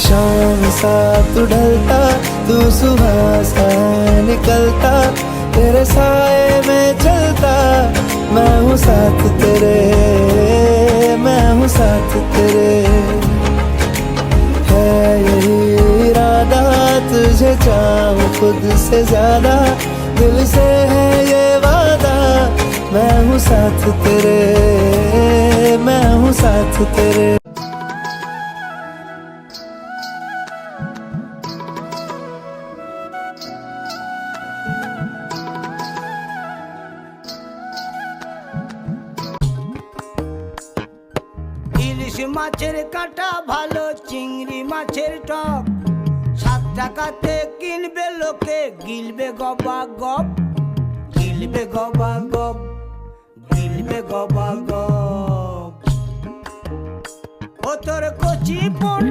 शाम सा तू ढलता, तू सुबह सा निकलता, तेरे साए में चलता, मैं हूँ साथ तेरे, मैं हूँ साथ तेरे। है यही इरादा तुझे चाहूं खुद से ज्यादा, दिल से है ये वादा, मैं हूँ साथ तेरे, मैं हूँ साथ तेरे। ইলিশ মাছের কাঁটা ভালো, চিংড়ি মাছের টক, 7 টাকাতে কিনবে লোকে, গিলবে গবা গপ, গিলবে গবা গপ, গিলবে গবা গপ। ও তোর কচি পোনা